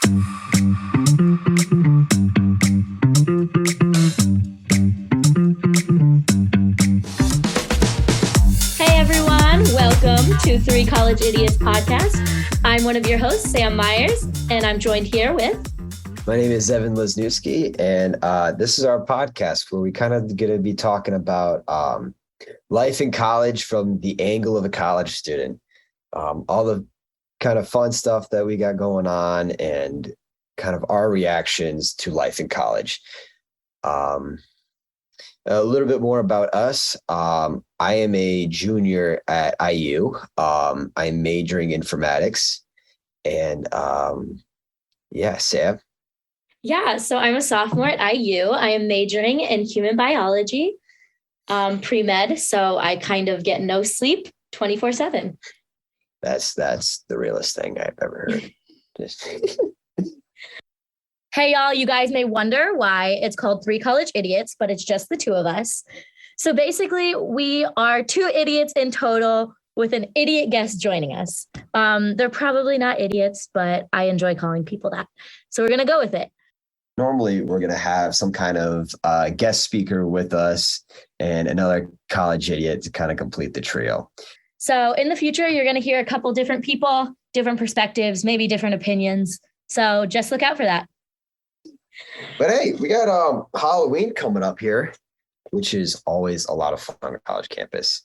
Hey everyone, welcome to Three College Idiots podcast. I'm one of your hosts, Sam Myers, and I'm joined here with... My name is Evan Lesniewski, and this is our podcast where we kind of going to be talking about life in college from the angle of a college student. All the kind of fun stuff that we got going on and kind of our reactions to life in college. A little bit more about us. I am a junior at IU. I'm majoring in informatics. And Sam. Yeah, so I'm a sophomore at IU. I am majoring in human biology, pre-med. So I kind of get no sleep 24/7. That's the realest thing I've ever heard. Hey, y'all, you guys may wonder why it's called Three College Idiots, but it's just the two of us. So basically, we are two idiots in total with an idiot guest joining us. They're probably not idiots, but I enjoy calling people that. So we're going to go with it. Normally, we're going to have some kind of guest speaker with us and another college idiot to kind of complete the trio. So in the future, you're going to hear a couple different people, different perspectives, maybe different opinions. So just look out for that. But hey, we got Halloween coming up here, which is always a lot of fun on a college campus.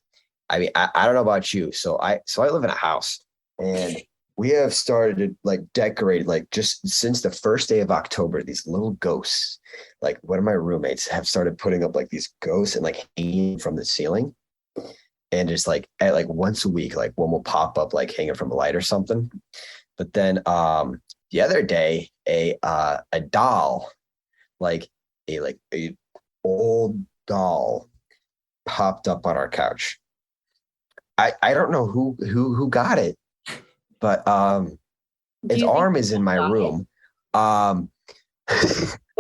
I mean, I don't know about you. So I live in a house, and we have started to decorate just since the first day of October, these little ghosts. Like one of my roommates have started putting up these ghosts and hanging from the ceiling. And just at once a week, one will pop up hanging from a light or something. But then the other day, a doll, a old doll, popped up on our couch. I don't know who got it, but its arm is in my room. Or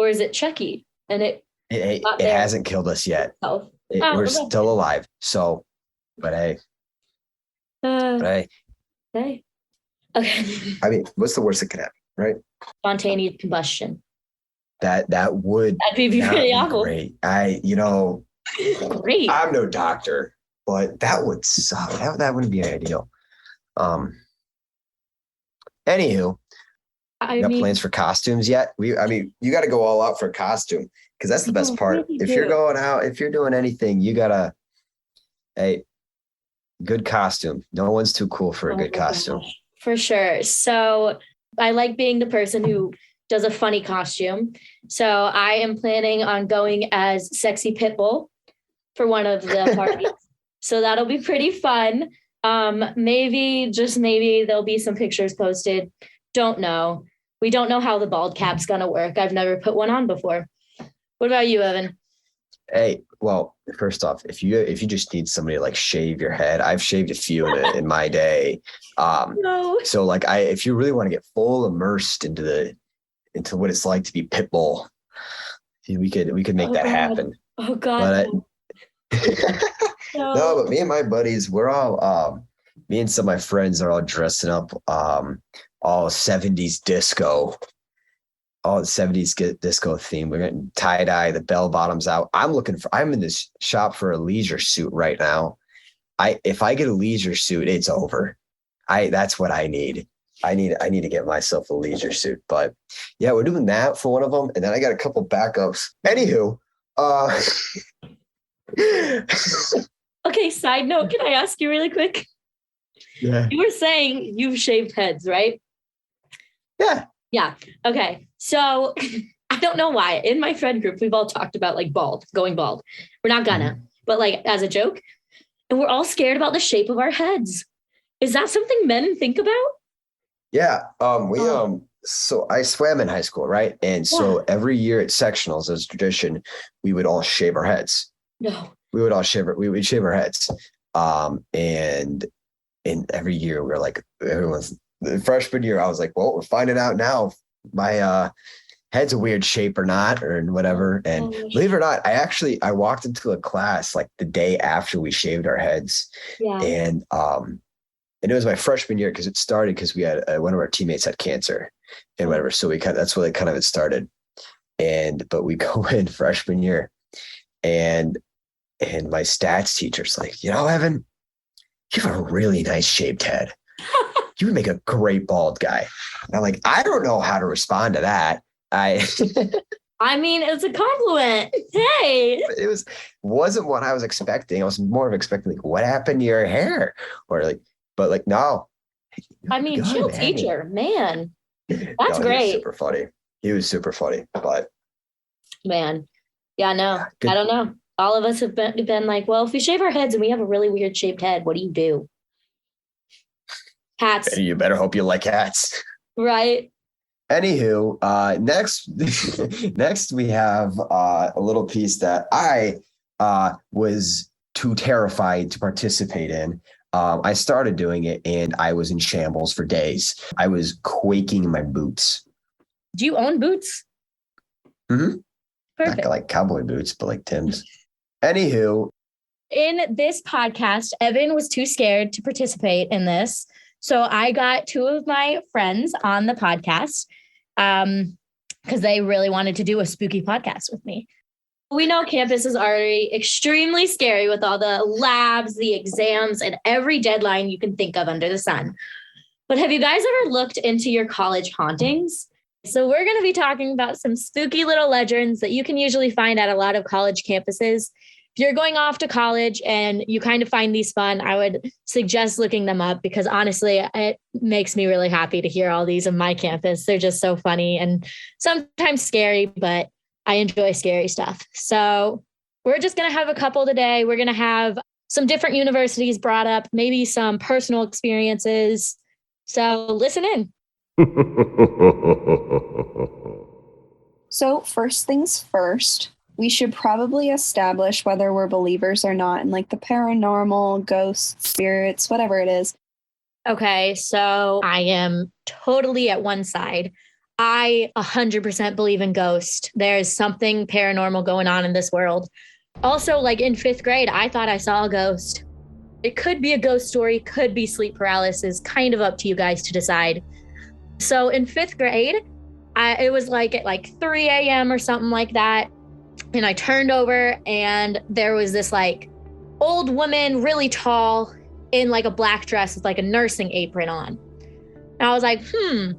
is it Chucky? And it hasn't killed us yet. We're still alive. So, but hey. Hey. Okay. I mean, what's the worst that could happen, right? Spontaneous combustion. That'd be pretty awful. Great. Great. I'm no doctor, but that would suck. That wouldn't be ideal. Anywho, you got plans for costumes yet? You got to go all out for a costume because that's the best part. If you're going out, if you're doing anything, you gotta, good costume. No one's too cool for a good costume. Gosh. For sure. So I like being the person who does a funny costume. So I am planning on going as Sexy Pitbull for one of the parties. So that'll be pretty fun. Maybe there'll be some pictures posted. Don't know. We don't know how the bald cap's going to work. I've never put one on before. What about you, Evan? Hey, well, first off, if you just need somebody to shave your head, I've shaved a few in my day. No. So if you really want to get full immersed into what it's like to be Pitbull, we could make that happen. Oh God. No, but me and my buddies, we're all me and some of my friends are all dressing up all 70s disco. All the 70s disco theme. We're getting tie-dye, the bell bottoms out. I'm in this shop for a leisure suit right now. If I get a leisure suit, it's over. That's what I need. I need to get myself a leisure suit. But yeah, we're doing that for one of them. And then I got a couple backups. Anywho, okay, side note, can I ask you really quick? Yeah. You were saying you've shaved heads, right? Yeah. Yeah. Okay. So I don't know why. In my friend group, we've all talked about going bald. We're not gonna, but as a joke. And we're all scared about the shape of our heads. Is that something men think about? Yeah. So I swam in high school, right? And so every year at sectionals, as a tradition, we would all shave our heads. No. We would shave our heads. And every year we were everyone's the freshman year, I was well, we're finding out now if my head's a weird shape or not, or whatever. And believe it or not, I walked into a class the day after we shaved our heads. Yeah. And it was my freshman year because it started because we had one of our teammates had cancer. and whatever. So that's where kind of it started. But we go in freshman year, and my stats teacher's like, Evan, you have a really nice shaped head. You would make a great bald guy. And I'm like, I don't know how to respond to that. I mean, it's a compliment. Hey. Wasn't what I was expecting. I was more of expecting like, what happened to your hair? Or like, but like, no. I mean, good, chill man. Teacher, man. That's great. He was super funny, but man. Yeah, no, yeah, I don't know. All of us have been like, well, if we shave our heads and we have a really weird shaped head, what do you do? Hats. You better hope you like hats. Right. Anywho, next we have a little piece that I was too terrified to participate in. I started doing it and I was in shambles for days. I was quaking in my boots. Do you own boots? Mm-hmm. Perfect. Not like cowboy boots, but like Tim's. Anywho. In this podcast, Evan was too scared to participate in this. So I got two of my friends on the podcast because they really wanted to do a spooky podcast with me. We know campus is already extremely scary with all the labs, the exams, and every deadline you can think of under the sun. But have you guys ever looked into your college hauntings? So we're going to be talking about some spooky little legends that you can usually find at a lot of college campuses. If you're going off to college and you kind of find these fun, I would suggest looking them up because honestly, it makes me really happy to hear all these on my campus. They're just so funny and sometimes scary, but I enjoy scary stuff. So we're just going to have a couple today. We're going to have some different universities brought up, maybe some personal experiences. So listen in. So first things first, we should probably establish whether we're believers or not in like the paranormal, ghosts, spirits, whatever it is. Okay, so I am totally at one side. I 100% believe in ghosts. There's something paranormal going on in this world. Also, like in 5th grade, I thought I saw a ghost. It could be a ghost story, could be sleep paralysis, kind of up to you guys to decide. So in 5th grade, it was like at like 3 a.m. or something like that. And I turned over and there was this like old woman, really tall, in like a black dress with like a nursing apron on. And I was like,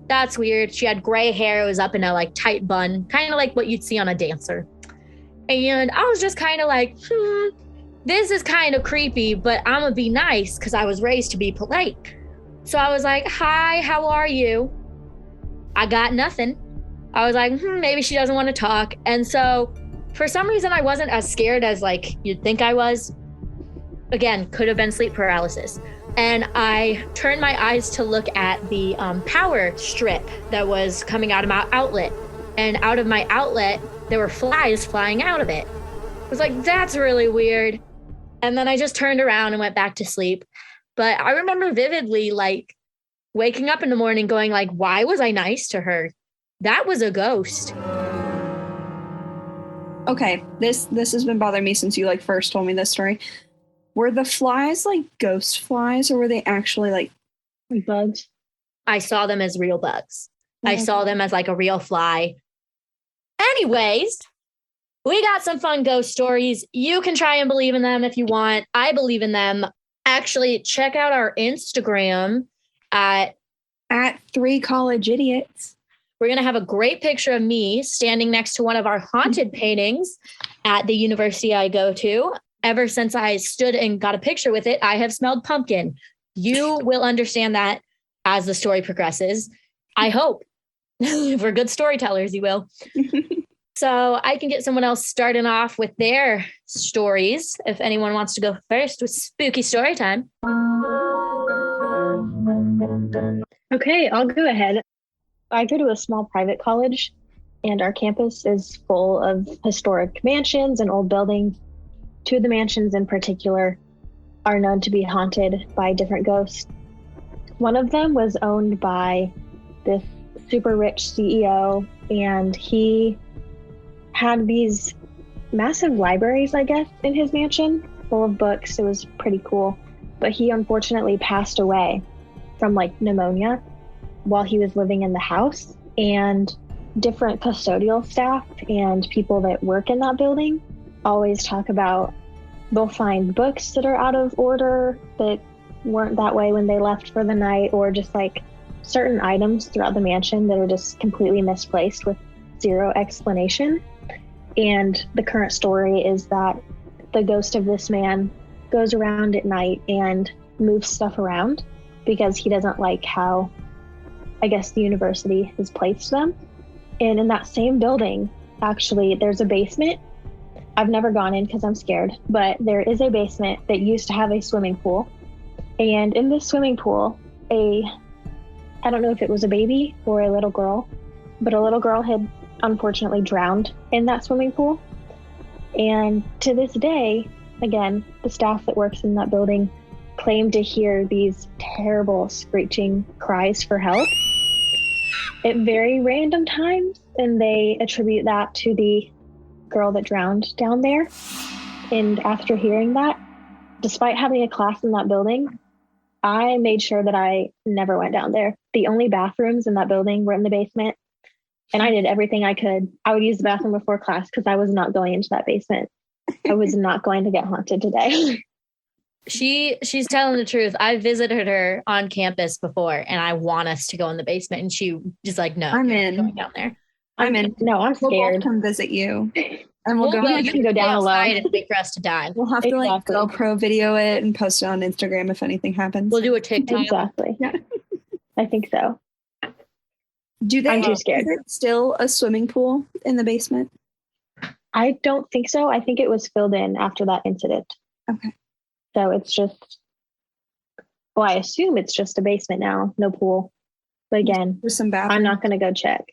that's weird. She had gray hair. It was up in a like tight bun, kind of like what you'd see on a dancer. And I was just kind of like, this is kind of creepy, but I'm gonna be nice because I was raised to be polite. So I was like, hi, how are you? I got nothing. I was like, maybe she doesn't want to talk. And so for some reason, I wasn't as scared as like you'd think I was. Again, could have been sleep paralysis. And I turned my eyes to look at the power strip that was coming out of my outlet. And out of my outlet, there were flies flying out of it. I was like, that's really weird. And then I just turned around and went back to sleep. But I remember vividly like waking up in the morning going like, why was I nice to her? That was a ghost. Okay, this has been bothering me since you like first told me this story. Were the flies like ghost flies or were they actually like bugs? I saw them as real bugs. I saw them as like a real fly. Anyways, we got some fun ghost stories. You can try and believe in them if you want. I believe in them. Actually, check out our Instagram at 3 College Idiots. We're going to have a great picture of me standing next to one of our haunted paintings at the university I go to. Ever since I stood and got a picture with it, I have smelled pumpkin. You will understand that as the story progresses. I hope. If we're good storytellers, you will. So I can get someone else starting off with their stories. If anyone wants to go first with spooky story time. Okay, I'll go ahead. I go to a small private college, and our campus is full of historic mansions and old buildings. 2 of the mansions in particular are known to be haunted by different ghosts. One of them was owned by this super rich CEO, and he had these massive libraries, I guess, in his mansion, full of books. It was pretty cool. But he unfortunately passed away from like pneumonia while he was living in the house. And different custodial staff and people that work in that building always talk about they'll find books that are out of order that weren't that way when they left for the night, or just like certain items throughout the mansion that are just completely misplaced with zero explanation. And the current story is that the ghost of this man goes around at night and moves stuff around because he doesn't like how, I guess, the university has placed them. And in that same building, actually, there's a basement. I've never gone in because I'm scared, but there is a basement that used to have a swimming pool. And in this swimming pool, I don't know if it was a baby or a little girl, but a little girl had unfortunately drowned in that swimming pool. And to this day, again, the staff that works in that building claim to hear these terrible screeching cries for help at very random times, and they attribute that to the girl that drowned down there. And after hearing that, despite having a class in that building, I made sure that I never went down there. The only bathrooms in that building were in the basement, and I did everything I could. I would use the bathroom before class because I was not going into that basement. I was not going to get haunted today. She's telling the truth. I visited her on campus before, and I want us to go in the basement, and she just like, no, I'm you're in. going down there. I'm in. No, I'm We'll both scared. come visit you, and we'll go. You can go down outside alone. and wait for us to die. We'll have to like Exactly. GoPro video it and post it on Instagram if anything happens. We'll do a TikTok. Exactly. Yeah. I think so. Do they? I'm too scared. Is it still a swimming pool in the basement? I don't think so. I think it was filled in after that incident. Okay. So it's just, well, I assume it's just a basement now, no pool. But again, There's some bathrooms. I'm not going to go check.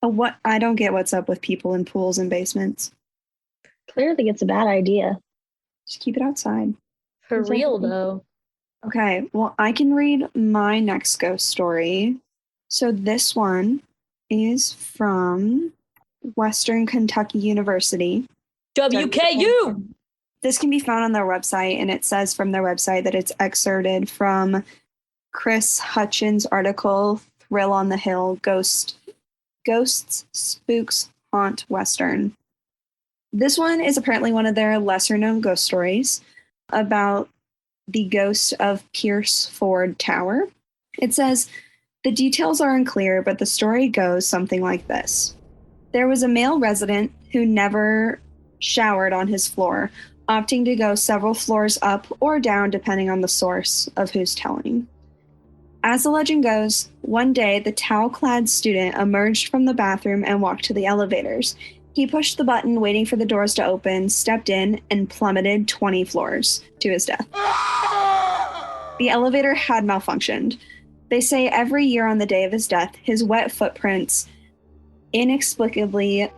What I don't get what's up with people in pools and basements. Clearly, it's a bad idea. Just keep it outside. For real though. Okay, well, I can read my next ghost story. So this one is from Western Kentucky University. WKU. This can be found on their website, and it says from their website that it's excerpted from Chris Hutchins' article, Thrill on the Hill, Ghosts, Spooks, Haunt Western. This one is apparently one of their lesser-known ghost stories about the ghost of Pierce Ford Tower. It says, the details are unclear, but the story goes something like this. There was a male resident who never showered on his floor, opting to go several floors up or down depending on the source of who's telling. As the legend goes, one day the towel-clad student emerged from the bathroom and walked to the elevators. He pushed the button, waiting for the doors to open, stepped in, and plummeted 20 floors to his death. The elevator had malfunctioned. They say every year on the day of his death, his wet footprints inexplicably,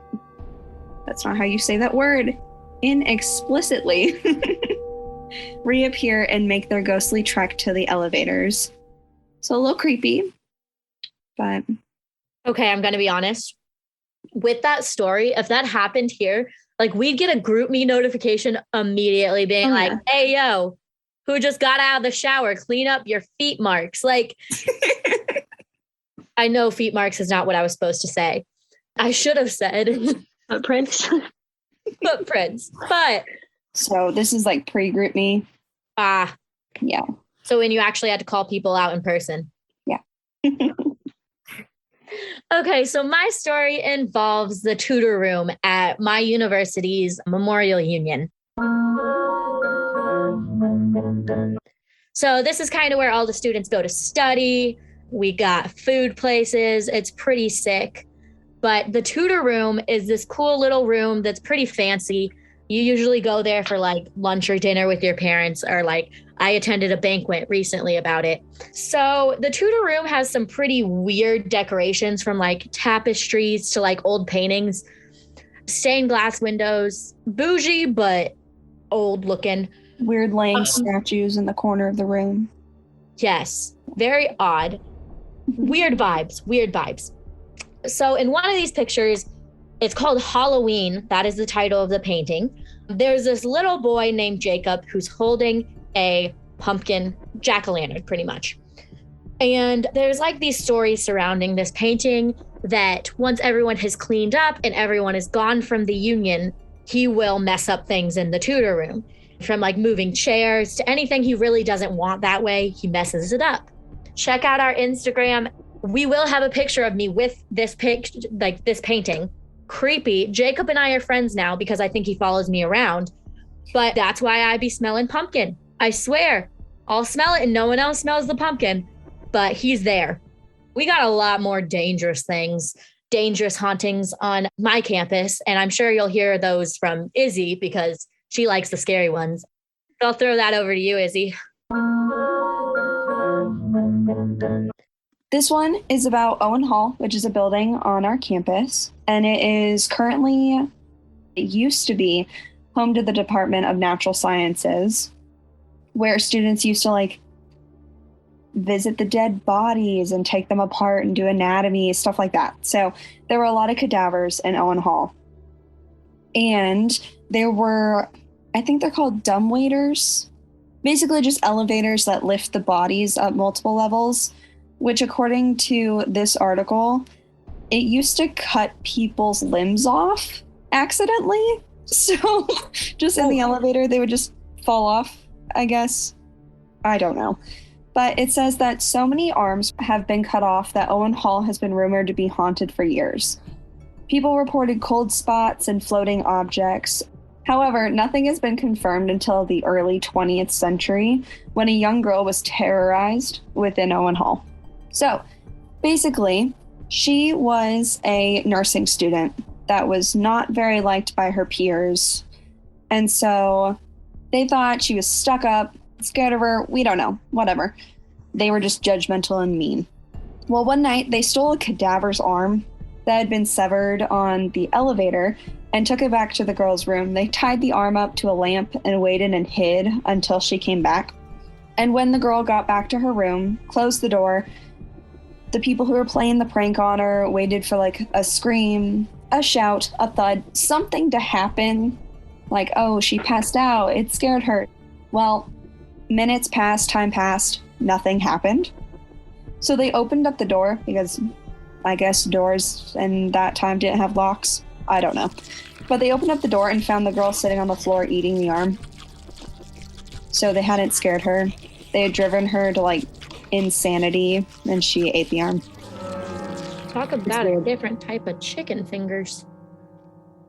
that's not how you say that word, inexplicitly reappear and make their ghostly trek to the elevators. So a little creepy, but... Okay, I'm going to be honest. With that story, if that happened here, like we'd get a group me notification immediately being like, hey, yo, who just got out of the shower? Clean up your feet marks. Like, I know feet marks is not what I was supposed to say. I should have said Footprints. footprints, but. So this is like pre-group me. Yeah. So when you actually had to call people out in person. Yeah. Okay, so my story involves the tutor room at my university's Memorial Union. So this is kind of where all the students go to study. We got food places. It's pretty sick. But the tutor room is this cool little room that's pretty fancy. You usually go there for like lunch or dinner with your parents, or like I attended a banquet recently about it. So the tutor room has some pretty weird decorations, from like tapestries to like old paintings, stained glass windows, bougie, but old looking. Weird laying statues in the corner of the room. Yes, very odd. Weird vibes. So in one of these pictures, it's called Halloween. That is the title of the painting. There's this little boy named Jacob who's holding a pumpkin jack-o'-lantern, pretty much. And there's like these stories surrounding this painting that once everyone has cleaned up and everyone is gone from the union, he will mess up things in the tutor room. From like moving chairs to anything he really doesn't want that way, he messes it up. Check out our Instagram. We will have a picture of me with this this painting. Creepy. Jacob and I are friends now because I think he follows me around. But that's why I be smelling pumpkin. I swear. I'll smell it and no one else smells the pumpkin. But he's there. We got a lot more dangerous hauntings on my campus. And I'm sure you'll hear those from Izzy because she likes the scary ones. So I'll throw that over to you, Izzy. This one is about Owen Hall, which is a building on our campus. And it used to be home to the Department of Natural Sciences, where students used to like visit the dead bodies and take them apart and do anatomy, stuff like that. So there were a lot of cadavers in Owen Hall. And there were, I think they're called dumbwaiters, basically just elevators that lift the bodies up multiple levels, which according to this article, it used to cut people's limbs off accidentally. So just in the elevator, they would just fall off, I guess. I don't know. But it says that so many arms have been cut off that Owen Hall has been rumored to be haunted for years. People reported cold spots and floating objects. However, nothing has been confirmed until the early 20th century when a young girl was terrorized within Owen Hall. So basically, she was a nursing student that was not very liked by her peers. And so they thought she was stuck up, scared of her, we don't know, whatever. They were just judgmental and mean. Well, one night they stole a cadaver's arm that had been severed on the elevator and took it back to the girl's room. They tied the arm up to a lamp and waited and hid until she came back. And when the girl got back to her room, closed the door, the people who were playing the prank on her waited for like a scream, a shout, a thud, something to happen. Like, oh, she passed out, it scared her. Well, minutes passed, time passed, nothing happened. So they opened up the door because I guess doors in that time didn't have locks. I don't know. But they opened up the door and found the girl sitting on the floor eating the arm. So they hadn't scared her. They had driven her to like insanity and she ate the arm. Talk about a different type of chicken fingers.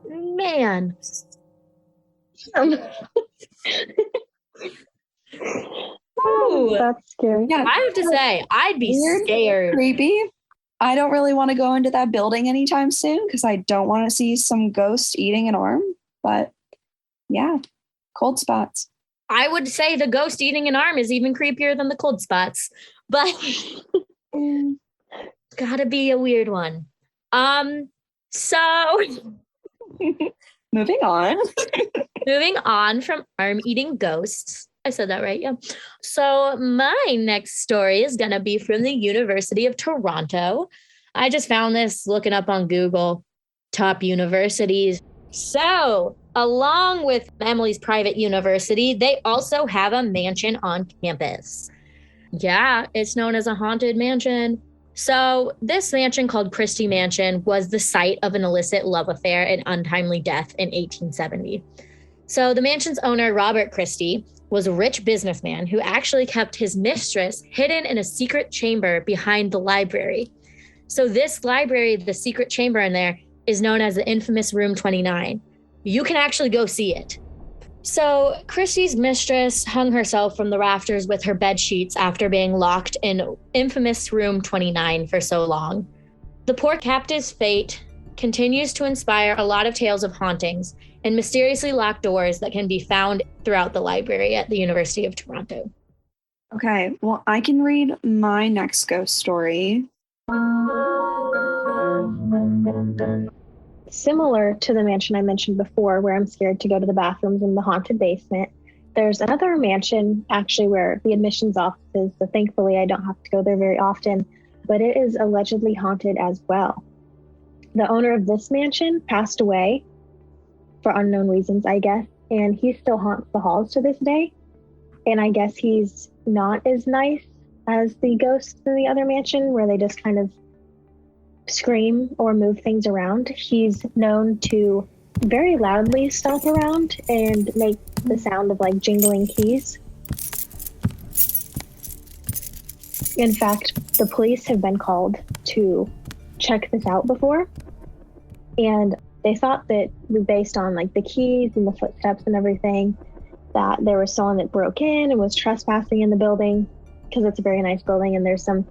Man. Oh, that's scary. Yeah, I have to say, I'd be scared. creepy. I don't really want to go into that building anytime soon because I don't want to see some ghost eating an arm. But yeah, cold spots. I would say the ghost eating an arm is even creepier than the cold spots, but gotta be a weird one. So Moving on. moving on from arm eating ghosts. I said that right, yeah. So my next story is gonna be from the University of Toronto. I just found this looking up on Google, top universities. So along with Emily's private university, they also have a mansion on campus. Yeah, it's known as a haunted mansion. So this mansion called Christie Mansion was the site of an illicit love affair and untimely death in 1870. So the mansion's owner, Robert Christie, was a rich businessman who actually kept his mistress hidden in a secret chamber behind the library. So this library, the secret chamber in there, is known as the infamous Room 29. You can actually go see it. So Christie's mistress hung herself from the rafters with her bed sheets after being locked in infamous Room 29 for so long. The poor captive's fate continues to inspire a lot of tales of hauntings and mysteriously locked doors that can be found throughout the library at the University of Toronto. Okay, well, I can read my next ghost story. Similar to the mansion I mentioned before, where I'm scared to go to the bathrooms in the haunted basement, there's another mansion actually where the admissions office is, so thankfully I don't have to go there very often, but it is allegedly haunted as well. The owner of this mansion passed away for unknown reasons, I guess, and he still haunts the halls to this day. And I guess he's not as nice as the ghosts in the other mansion, where they just kind of scream or move things around. He's known to very loudly stomp around and make the sound of like jingling keys. In fact, the police have been called to check this out before, and they thought that, based on like the keys and the footsteps and everything, that there was someone that broke in and was trespassing in the building, because it's a very nice building and there's some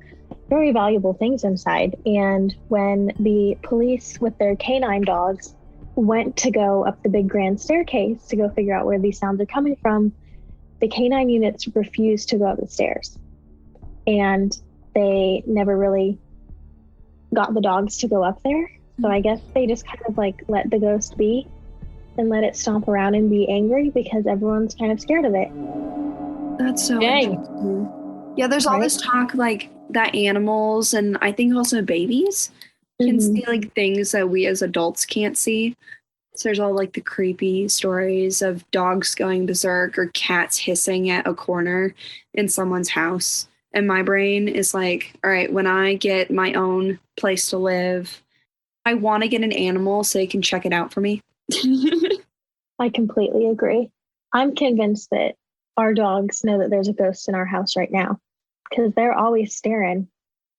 very valuable things inside. And when the police with their canine dogs went to go up the big grand staircase to go figure out where these sounds are coming from, the canine units refused to go up the stairs. And they never really got the dogs to go up there. So I guess they just kind of like let the ghost be and let it stomp around and be angry because everyone's kind of scared of it. That's so Dang. interesting. Yeah, there's all Right? this talk like that animals and I think also babies can Mhm. see like things that we as adults can't see. So there's all like the creepy stories of dogs going berserk or cats hissing at a corner in someone's house. And my brain is like, all right, when I get my own place to live, I want to get an animal so they can check it out for me. I completely agree. I'm convinced that our dogs know that there's a ghost in our house right now because they're always staring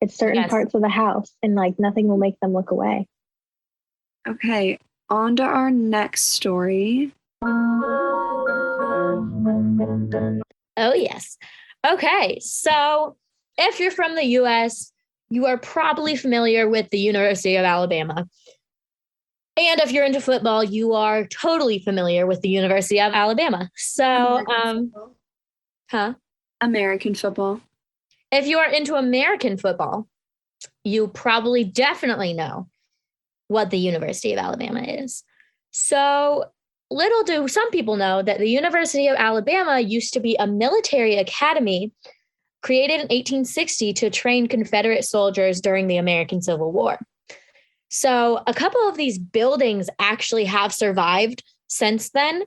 at certain Yes. parts of the house and like nothing will make them look away. Okay, on to our next story. Oh, yes. Okay. So if you're from the US, you are probably familiar with the University of Alabama. And if you're into football, you are totally familiar with the University of Alabama. So, American football. if you are into American football, you probably definitely know what the University of Alabama is. So, little do some people know that the University of Alabama used to be a military academy created in 1860 to train Confederate soldiers during the American Civil War. So, a couple of these buildings actually have survived since then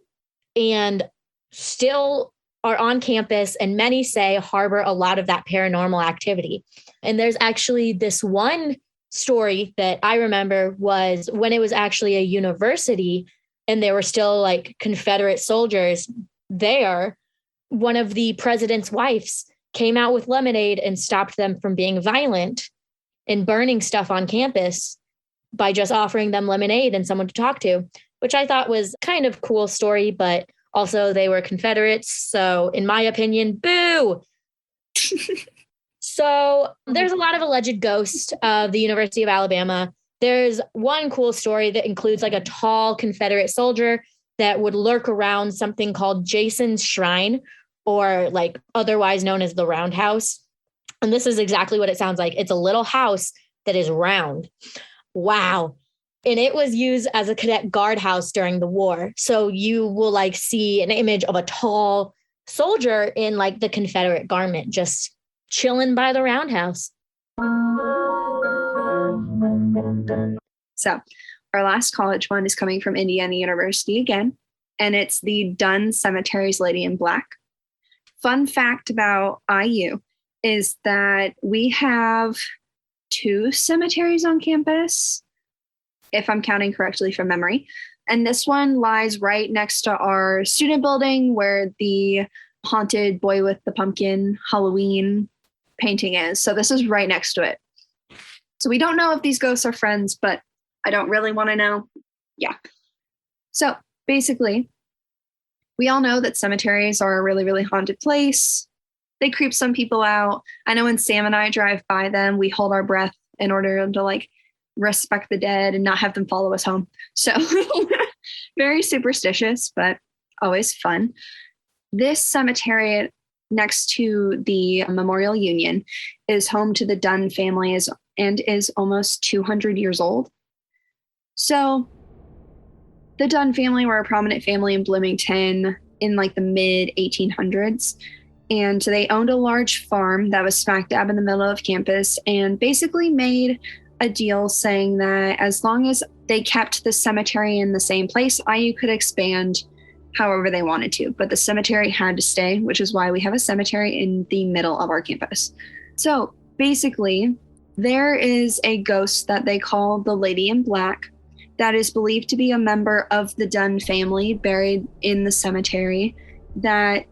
and still are on campus, and many say harbor a lot of that paranormal activity. And there's actually this one story that I remember was when it was actually a university and there were still like Confederate soldiers there. One of the president's wives came out with lemonade and stopped them from being violent and burning stuff on campus by just offering them lemonade and someone to talk to, which I thought was kind of cool story, but also they were Confederates. So in my opinion, boo. So there's a lot of alleged ghosts of the University of Alabama. There's one cool story that includes like a tall Confederate soldier that would lurk around something called Jason's Shrine, or like otherwise known as the Roundhouse. And this is exactly what it sounds like. It's a little house that is round. Wow. And it was used as a cadet guardhouse during the war. So you will like see an image of a tall soldier in like the Confederate garment, just chilling by the roundhouse. So, our last college one is coming from Indiana University again, and it's the Dunn Cemetery's Lady in Black. Fun fact about IU is that we have 2 cemeteries on campus, if I'm counting correctly from memory. And this one lies right next to our student building where the haunted boy with the pumpkin Halloween painting is. So this is right next to it. So we don't know if these ghosts are friends, but I don't really want to know. Yeah. So basically, we all know that cemeteries are a really, really haunted place. They creep some people out. I know when Sam and I drive by them, we hold our breath in order to like respect the dead and not have them follow us home. So very superstitious, but always fun. This cemetery next to the Memorial Union is home to the Dunn family and is almost 200 years old. So the Dunn family were a prominent family in Bloomington in like the mid 1800s. And they owned a large farm that was smack dab in the middle of campus and basically made a deal saying that as long as they kept the cemetery in the same place, IU could expand however they wanted to. But the cemetery had to stay, which is why we have a cemetery in the middle of our campus. So basically, there is a ghost that they call the Lady in Black that is believed to be a member of the Dunn family buried in the cemetery, that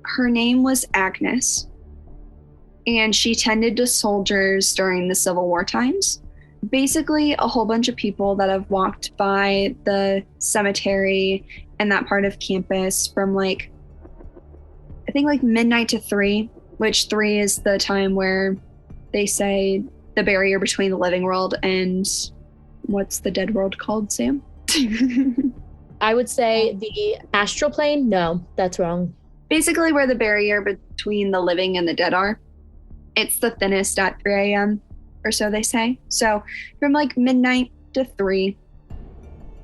her name was Agnes, and she tended to soldiers during the Civil War times. Basically, a whole bunch of people that have walked by the cemetery and that part of campus from I think midnight to 3, which 3 is the time where they say the barrier between the living world and what's the dead world called, Sam? I would say the astral plane. No, that's wrong. Basically where the barrier between the living and the dead are. It's the thinnest at 3 a.m. or so, they say. So from midnight to 3,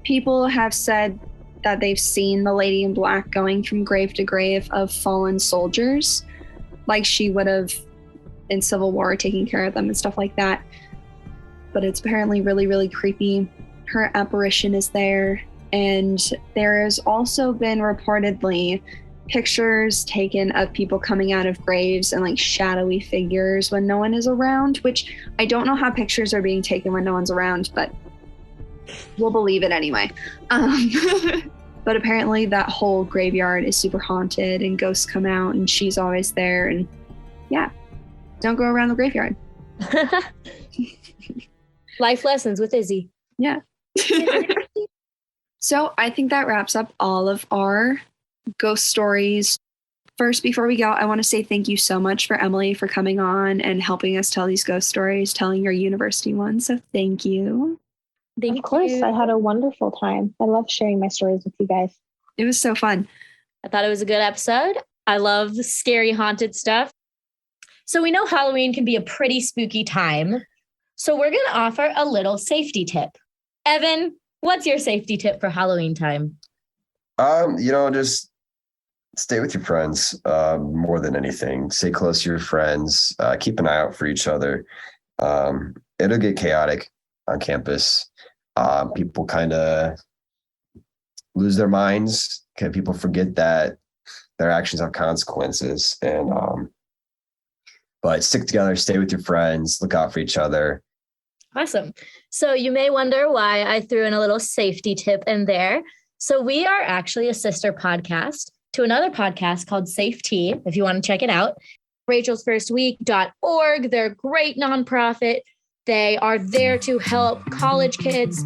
people have said that they've seen the Lady in Black going from grave to grave of fallen soldiers, like she would have in Civil War, taking care of them and stuff like that. But it's apparently really, really creepy. Her apparition is there. And there has also been reportedly pictures taken of people coming out of graves and shadowy figures when no one is around, which I don't know how pictures are being taken when no one's around, but we'll believe it anyway. But apparently that whole graveyard is super haunted and ghosts come out and she's always there. And yeah, don't go around the graveyard. Life lessons with Izzy. Yeah. So I think that wraps up all of our ghost stories. First, before we go, I want to say thank you so much for Emily for coming on and helping us tell these ghost stories, telling your university ones. So thank you. Thank Of course, you. I had a wonderful time. I love sharing my stories with you guys. It was so fun. I thought it was a good episode. I love the scary haunted stuff. So we know Halloween can be a pretty spooky time. So we're going to offer a little safety tip. Evan, what's your safety tip for Halloween time? Just stay with your friends more than anything. Stay close to your friends. Keep an eye out for each other. It'll get chaotic on campus. People kind of lose their minds. People forget that their actions have consequences. But stick together, stay with your friends, look out for each other. Awesome. So you may wonder why I threw in a little safety tip in there. So we are actually a sister podcast to another podcast called Safe Tea, if you want to check it out. rachelsfirstweek.org. They're a great nonprofit. They are there to help college kids,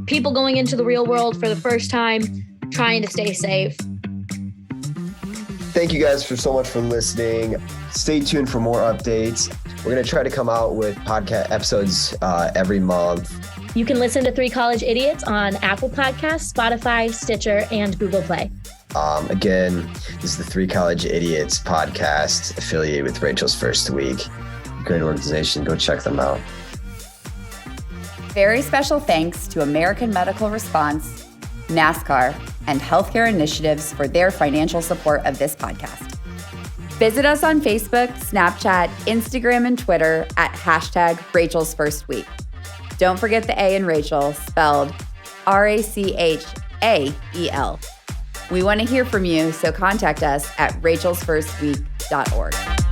people going into the real world for the first time, trying to stay safe. Thank you guys so much for listening. Stay tuned for more updates. We're going to try to come out with podcast episodes every month. You can listen to 3 College Idiots on Apple Podcasts, Spotify, Stitcher, and Google Play. Again, this is the 3 College Idiots podcast affiliated with Rachel's First Week. Great organization. Go check them out. Very special thanks to American Medical Response, NASCAR, and Healthcare Initiatives for their financial support of this podcast. Visit us on Facebook, Snapchat, Instagram, and Twitter at #Rachel's First Week. Don't forget the A in Rachel, spelled RACHAEL. We want to hear from you, so contact us at rachelsfirstweek.org.